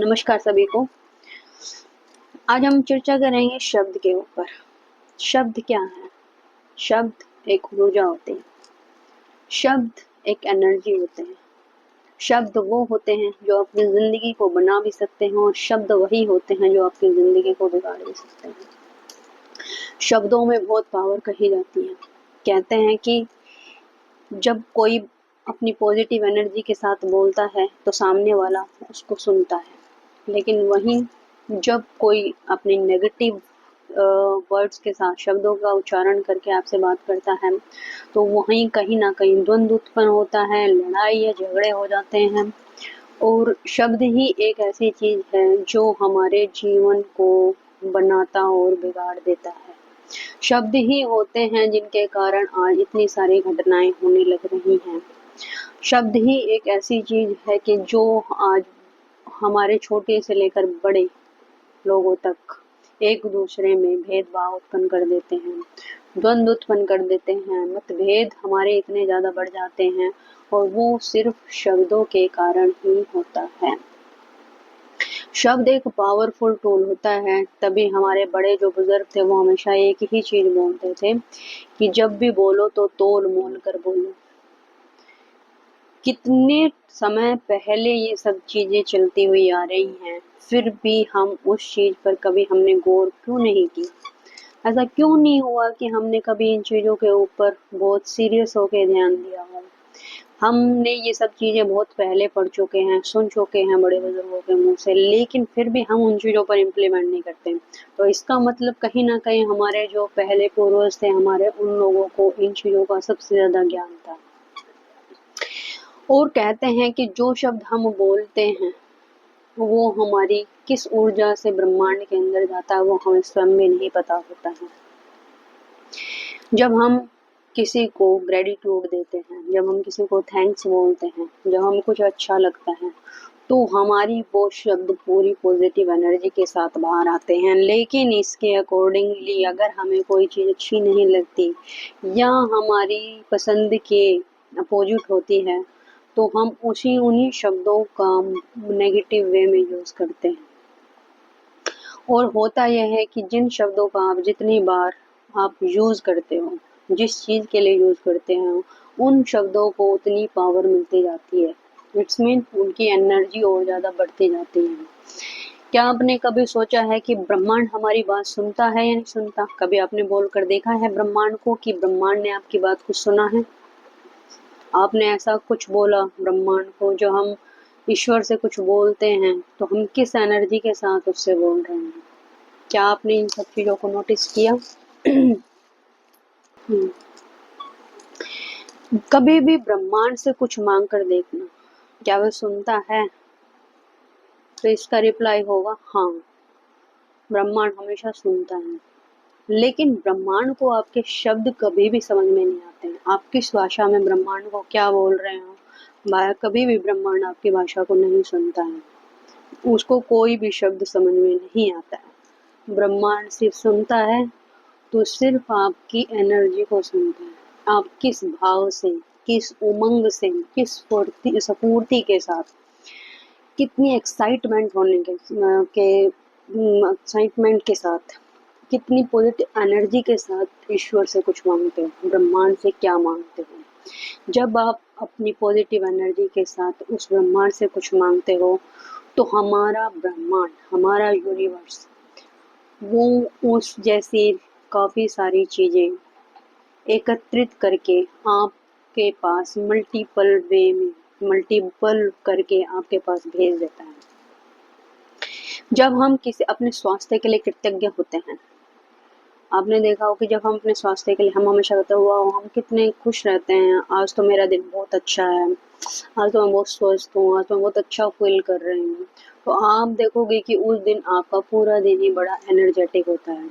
नमस्कार सभी को। आज हम चर्चा करेंगे शब्द के ऊपर। शब्द क्या है? शब्द एक ऊर्जा होती है, शब्द एक एनर्जी होते हैं। शब्द वो होते हैं जो अपनी जिंदगी को बना भी सकते हैं और शब्द वही होते हैं जो आपकी जिंदगी को बिगाड़ भी सकते हैं। शब्दों में बहुत पावर कही जाती है। कहते हैं कि जब कोई अपनी पॉजिटिव एनर्जी के साथ बोलता है तो सामने वाला उसको सुनता है, लेकिन वहीं जब कोई अपनी नेगेटिव वर्ड्स के साथ शब्दों का उच्चारण करके आपसे बात करता है तो वहीं कहीं ना कहीं द्वंद्व उत्पन्न होता है, लड़ाई या झगड़े हो जाते हैं। और शब्द ही एक ऐसी चीज है जो हमारे जीवन को बनाता और बिगाड़ देता है। शब्द ही होते हैं जिनके कारण आज इतनी सारी घटनाएं होने लग रही हैं। शब्द ही एक ऐसी चीज है कि जो आज हमारे छोटे से लेकर बड़े लोगों तक एक दूसरे में भेदभाव उत्पन्न कर देते हैं, द्वंद्व उत्पन्न कर देते हैं, मतभेद हमारे इतने ज्यादा बढ़ जाते हैं और वो सिर्फ शब्दों के कारण ही होता है। शब्द एक पावरफुल टूल होता है। तभी हमारे बड़े जो बुजुर्ग थे वो हमेशा एक ही चीज बोलते थे कि जब भी बोलो तो तोल मोल कर बोलो। कितने समय पहले ये सब चीजें चलती हुई आ रही हैं, फिर भी हम उस चीज पर कभी हमने गौर क्यों नहीं की? ऐसा क्यों नहीं हुआ कि हमने कभी इन चीजों के ऊपर बहुत सीरियस होकर ध्यान दिया हो? हमने ये सब चीजें बहुत पहले पढ़ चुके हैं, सुन चुके हैं बड़े बुजुर्गों के मुंह से, लेकिन फिर भी हम उन चीजों पर इम्प्लीमेंट नहीं करते। तो इसका मतलब कहीं ना कहीं हमारे जो पहले पूर्वज थे, हमारे उन लोगों को इन चीजों का सबसे ज्यादा ज्ञान था। और कहते हैं कि जो शब्द हम बोलते हैं वो हमारी किस ऊर्जा से ब्रह्मांड के अंदर जाता है वो हमें स्वयं भी नहीं पता होता है। जब हम किसी को ग्रेटिट्यूड देते हैं, जब हम किसी को थैंक्स बोलते हैं, जब हमें कुछ अच्छा लगता है तो हमारी वो शब्द पूरी पॉजिटिव एनर्जी के साथ बाहर आते हैं। लेकिन इसके अकॉर्डिंगली अगर हमें कोई चीज़ अच्छी नहीं लगती या हमारी पसंद के अपोजिट होती है तो हम उन्हीं शब्दों का नेगेटिव वे में यूज़ करते हैं। और होता यह है कि जिन शब्दों का आप जितनी बार आप यूज़ करते हो, जिस चीज़ के लिए यूज़ करते हो, उन शब्दों को उतनी पावर मिलती जाती है। इट्स मीन उनकी एनर्जी और ज़्यादा बढ़ती जाती है। क्या आपने कभी सोचा है कि ब्रह्मांड हमारी बात सुनता है या नहीं सुनता? कभी आपने बोल कर देखा है ब्रह्मांड को कि ब्रह्मांड ने आपकी बात को सुना है? आपने ऐसा कुछ बोला ब्रह्मांड को, जो हम ईश्वर से कुछ बोलते हैं तो हम किस एनर्जी के साथ उससे बोल रहे हैं? क्या आपने इन सब चीजों को नोटिस किया? कभी भी ब्रह्मांड से कुछ मांग कर देखना, क्या वह सुनता है? तो इसका रिप्लाई होगा हाँ, ब्रह्मांड हमेशा सुनता है। लेकिन ब्रह्मांड को आपके शब्द कभी भी समझ में नहीं आते हैं। आप किस भाषा में ब्रह्मांड को क्या बोल रहे हो, कभी भी ब्रह्मांड आपकी भाषा को नहीं सुनता है। उसको कोई भी शब्द समझ में नहीं आता है। ब्रह्मांड सिर्फ सुनता है तो सिर्फ आपकी एनर्जी को सुनता है। आप किस भाव से, किस उमंग से, किस स्फूर्ति के साथ, कितनी एक्साइटमेंट एक्साइटमेंट के साथ, कितनी पॉजिटिव एनर्जी के साथ ईश्वर से कुछ मांगते हो, ब्रह्मांड से क्या मांगते हो। जब आप अपनी पॉजिटिव एनर्जी के साथ उस ब्रह्मांड से कुछ मांगते हो तो हमारा ब्रह्मांड, हमारा यूनिवर्स, वो उस जैसी काफ़ी सारी चीज़ें एकत्रित करके आपके पास मल्टीपल वे में, मल्टीपल करके आपके पास भेज देता है। जब हम किसी अपने स्वास्थ्य के लिए कृतज्ञ होते हैं, आपने देखा हो कि जब हम अपने स्वास्थ्य के लिए हम हमेशा कहते हैं वाह हम कितने खुश रहते हैं, आज तो मेरा दिन बहुत अच्छा है, आज तो मैं बहुत स्वस्थ हूँ, आज तो मैं बहुत अच्छा फील कर रही हूँ। तो आप देखोगे कि उस दिन आपका पूरा दिन ही बड़ा एनर्जेटिक होता है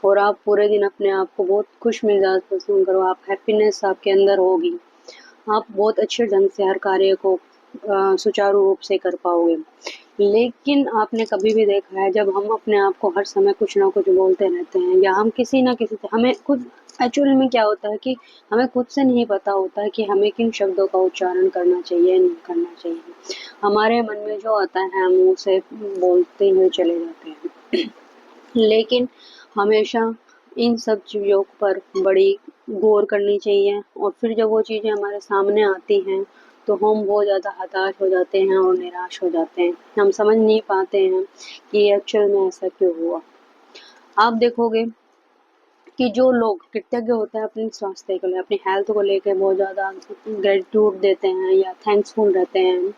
और आप पूरे दिन अपने आप को बहुत खुश मिजाज पसंद करो, आप हैप्पीनेस आपके अंदर होगी, आप बहुत अच्छे ढंग से हर कार्य को सुचारू रूप से कर पाओगे। लेकिन आपने कभी भी देखा है जब हम अपने आप को हर समय कुछ ना कुछ बोलते रहते हैं या हम किसी ना किसी से हमें खुद एक्चुअल में क्या होता है कि हमें खुद से नहीं पता होता है कि हमें किन शब्दों का उच्चारण करना चाहिए या नहीं करना चाहिए। हमारे मन में जो आता है हम उसे बोलते हुए चले जाते हैं। लेकिन हमेशा इन सब चीज़ों पर बड़ी गौर करनी चाहिए और फिर जब वो चीज़ें हमारे सामने आती हैं तो हम बहुत ज़्यादा हताश हो जाते हैं और निराश हो जाते हैं। हम समझ नहीं पाते हैं कि एक्चुअल में ऐसा क्यों हुआ। आप देखोगे कि जो लोग कृतज्ञ होते हैं अपने स्वास्थ्य के लिए, अपनी हेल्थ को लेके बहुत ज़्यादा ग्रेटिट्यूड देते हैं या थैंक्सफुल रहते हैं,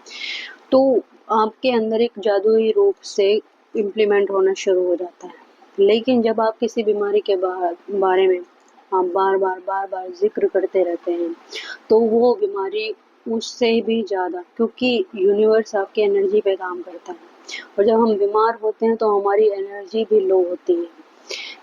तो आपके अंदर एक जादुई रूप से इम्प्लीमेंट होना शुरू हो जाता है। लेकिन जब आप किसी बीमारी के बारे में आप बार-बार ज़िक्र करते रहते हैं, तो वो बीमारी उससे भी ज़्यादा, क्योंकि यूनिवर्स आपकी एनर्जी पे काम करता है और जब हम बीमार होते हैं तो हमारी एनर्जी भी लो होती है।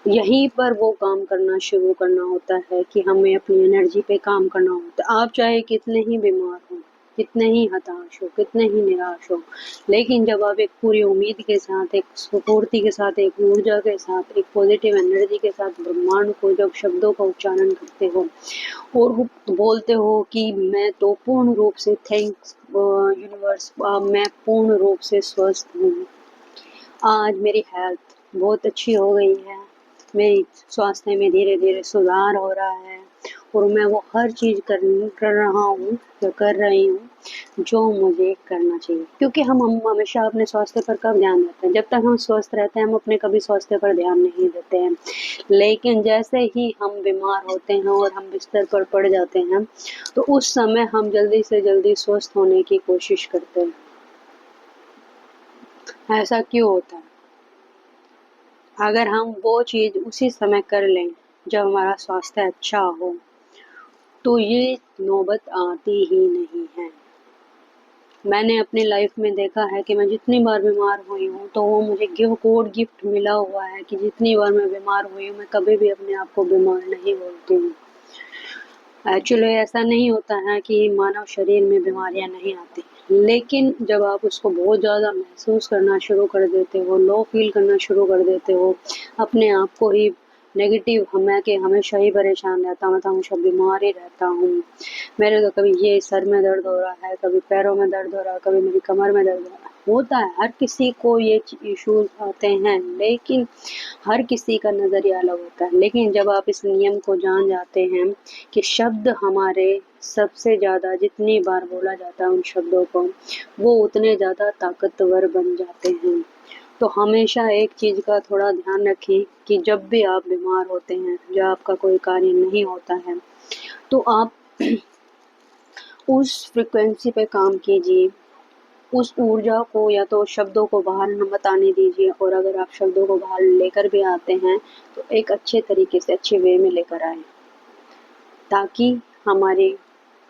यहीं पर वो काम करना शुरू करना होता है कि हमें अपनी एनर्जी पे काम करना होता है। आप चाहे कितने ही बीमार हो, कितने ही हताश हो, कितने ही निराश हो, लेकिन जब आप एक पूरी उम्मीद के साथ, एक स्फूर्ति के साथ, एक ऊर्जा के साथ, एक पॉजिटिव एनर्जी के साथ ब्रह्मांड को जब शब्दों का उच्चारण करते हो और वो बोलते हो कि मैं तो पूर्ण रूप से थैंक्स यूनिवर्स, मैं पूर्ण रूप से स्वस्थ हूँ। आज मेरी हेल्थ बहुत अच्छी हो गई है, मेरी स्वास्थ्य में धीरे-धीरे सुधार हो रहा है और मैं वो हर चीज़ कर रहा हूँ या कर रही हूँ जो मुझे करना चाहिए। क्योंकि हम हमेशा अपने स्वास्थ्य पर कब ध्यान देते हैं? जब तक हम स्वस्थ रहते हैं हम अपने कभी स्वास्थ्य पर ध्यान नहीं देते हैं। लेकिन जैसे ही हम बीमार होते हैं और हम बिस्तर पर पड़ जाते हैं, तो उस समय हम जल्दी से जल्दी स्वस्थ होने की कोशिश करते हैं। ऐसा क्यों होता है? अगर हम वो चीज़ उसी समय कर लें जब हमारा स्वास्थ्य अच्छा हो, तो ये नौबत आती ही नहीं है। मैंने अपनी लाइफ में देखा है कि मैं जितनी बार बीमार हुई हूँ तो वो मुझे गॉड गिफ्ट मिला हुआ है कि जितनी बार मैं बीमार हुई हूँ मैं कभी भी अपने आप को बीमार नहीं बोलती हूँ। एक्चुअली ऐसा नहीं होता है कि मानव शरीर में बीमारियां नहीं आती, लेकिन जब आप उसको बहुत ज़्यादा महसूस करना शुरू कर देते हो, लो फील करना शुरू कर देते हो, अपने आप को ही नेगेटिव, मैं कि हमेशा ही परेशान रहता हूँ, मैं तो हमेशा बीमार ही रहता हूँ, मेरे तो कभी ये सर में दर्द हो रहा है, कभी पैरों में दर्द हो रहा है, कभी मेरी कमर में दर्द हो रहा है। होता है, हर किसी को ये इश्यूज आते हैं, लेकिन हर किसी का नज़रिया अलग होता है। लेकिन जब आप इस नियम को जान जाते हैं कि शब्द हमारे सबसे ज़्यादा जितनी बार बोला जाता है उन शब्दों को, वो उतने ज़्यादा ताकतवर बन जाते हैं। तो हमेशा एक चीज़ का थोड़ा ध्यान रखें कि जब भी आप बीमार होते हैं, जब आपका कोई कार्य नहीं होता है, तो आप उस फ्रिक्वेंसी पे काम कीजिए, उस ऊर्जा को या तो शब्दों को बाहर न मत आने दीजिए, और अगर आप शब्दों को बाहर लेकर भी आते हैं तो एक अच्छे तरीके से, अच्छे वे में लेकर आएँ, ताकि हमारे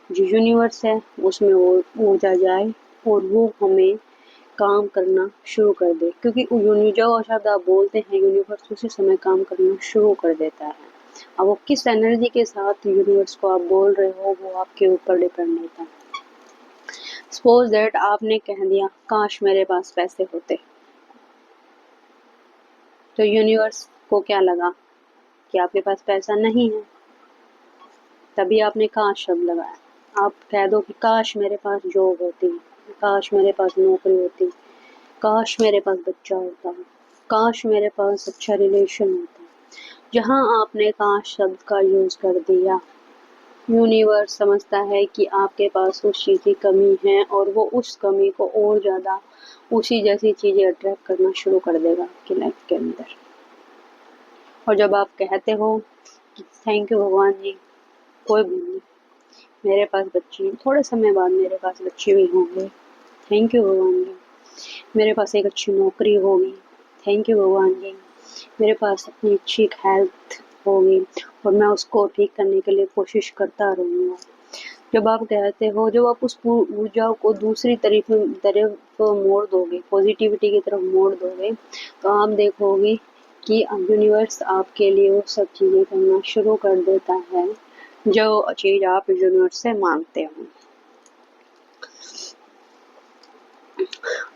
जो यूनिवर्स है उसमें वो ऊर्जा जाए और वो हमें काम करना शुरू कर दे। क्योंकि जो शब्द आप बोलते हैं यूनिवर्स उसी समय काम करना शुरू कर देता है। अब वो किस एनर्जी के साथ यूनिवर्स को आप बोल रहे हो वो आपके ऊपर डिपेंड होता है। सपोज दैट आपने कह दिया काश मेरे पास पैसे होते, तो यूनिवर्स को क्या लगा कि आपके पास पैसा नहीं है, तभी आपने काश शब्द लगाया। आप कह दो कि काश मेरे पास जॉब होती, काश मेरे पास नौकरी होती, काश मेरे पास बच्चा होता, काश मेरे पास अच्छा रिलेशन होता। जहाँ आपने काश शब्द का यूज कर दिया, यूनिवर्स समझता है कि आपके पास उस चीज़ की कमी है और वो उस कमी को और ज़्यादा उसी जैसी चीज़ें अट्रैक्ट करना शुरू कर देगा आपकी लाइफ के अंदर। और जब आप कहते हो कि थैंक यू भगवान जी, कोई नहीं, मेरे पास बच्चे हैं, थोड़े समय बाद मेरे पास बच्चे भी होंगे, थैंक यू भगवान जी, मेरे पास एक अच्छी नौकरी होगी, थैंक यू भगवान जी, मेरे पास अपनी अच्छी एक हेल्थ होगी और मैं उसको ठीक करने के लिए कोशिश करता रहूँगा। जब आप कहते हो, जब आप उस ऊर्जा को दूसरी तरफ मोड़ दोगे, पॉजिटिविटी की तरफ मोड़ दोगे, तो आप देखोगे कि यूनिवर्स आपके लिए वो सब चीज़ें करना शुरू कर देता है जो चीज़ आप यूनिवर्स से मांगते हो।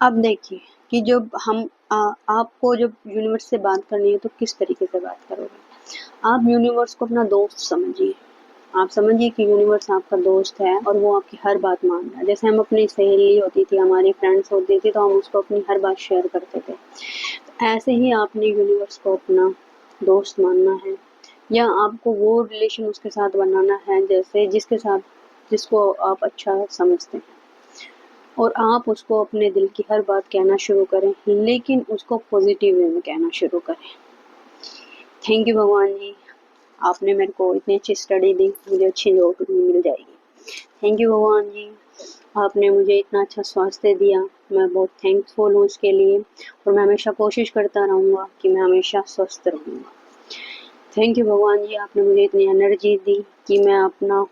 अब देखिए कि जब हम आपको जब यूनिवर्स से बात करनी है तो किस तरीके से बात करोगे। आप यूनिवर्स को अपना दोस्त समझिए। आप समझिए कि यूनिवर्स आपका दोस्त है और वो आपकी हर बात मान रहा है। जैसे हम अपनी सहेली होती थी, हमारी फ्रेंड्स होती थी, तो हम उसको अपनी हर बात शेयर करते थे। ऐसे ही आपने यूनिवर्स को अपना दोस्त मानना है, या आपको वो रिलेशन उसके साथ बनाना है जैसे जिसको आप अच्छा समझते हैं, और आप उसको अपने दिल की हर बात कहना शुरू करें, लेकिन उसको पॉजिटिव वे में कहना शुरू करें। थैंक यू भगवान जी, आपने मेरे को इतनी अच्छी स्टडी दी, मुझे अच्छी जॉब मिल जाएगी। थैंक यू भगवान जी, आपने मुझे इतना अच्छा स्वास्थ्य दिया, मैं बहुत थैंकफुल हूँ उसके लिए, और मैं हमेशा कोशिश करता रहूँगा कि मैं हमेशा स्वस्थ रहूँगा। थैंक यू भगवान जी, आपने मुझे इतनी एनर्जी दी कि मैं अपना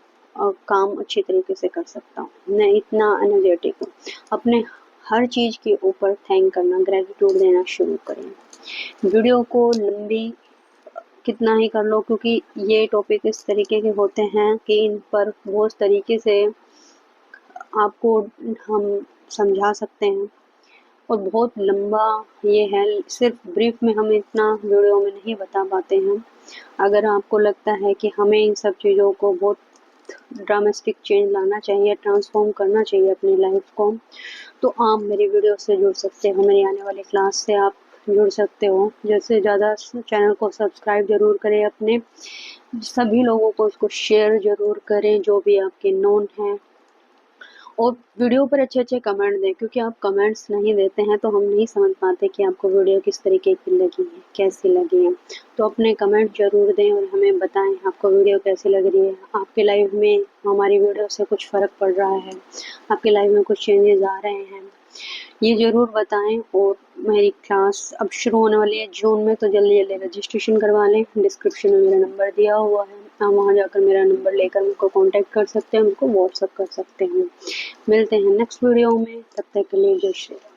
काम अच्छी तरीके से कर सकता हूँ। मैं इतना एनर्जेटिक हूँ। अपने हर चीज़ के ऊपर थैंक करना, ग्रेटिट्यूड देना शुरू करें। वीडियो को लंबी कितना ही कर लो, क्योंकि ये टॉपिक इस तरीके के होते हैं कि इन पर बहुत तरीके से आपको हम समझा सकते हैं, और बहुत लंबा ये है, सिर्फ ब्रीफ में हम इतना वीडियो में नहीं बता पाते हैं। अगर आपको लगता है कि हमें इन सब चीज़ों को बहुत ड्रामेस्टिक चेंज लाना चाहिए, ट्रांसफॉर्म करना चाहिए अपनी लाइफ को, तो आप मेरी वीडियो से जुड़ सकते हो, मेरी आने वाली क्लास से आप जुड़ सकते हो। जैसे ज़्यादा चैनल को सब्सक्राइब ज़रूर करें, अपने सभी लोगों को इसको शेयर ज़रूर करें जो भी आपके नोन हैं, और वीडियो पर अच्छे कमेंट दें, क्योंकि आप कमेंट्स नहीं देते हैं तो हम नहीं समझ पाते कि आपको वीडियो किस तरीके की लगी है, कैसी लगी है। तो अपने कमेंट ज़रूर दें और हमें बताएं आपको वीडियो कैसी लग रही है, आपके लाइफ में हमारी वीडियो से कुछ फ़र्क पड़ रहा है, आपके लाइफ में कुछ चेंजेस आ रहे हैं, ये ज़रूर बताएं। और मेरी क्लास अब शुरू होने वाली है जून में, तो जल्दी जल्दी रजिस्ट्रेशन करवा लें। डिस्क्रिप्शन में मेरा नंबर दिया हुआ है, आप वहाँ जाकर मेरा नंबर लेकर मुझको कांटेक्ट कर सकते हैं, मुझको व्हाट्सअप कर सकते हैं। मिलते हैं नेक्स्ट वीडियो में, तब तक के लिए जय श्री राम।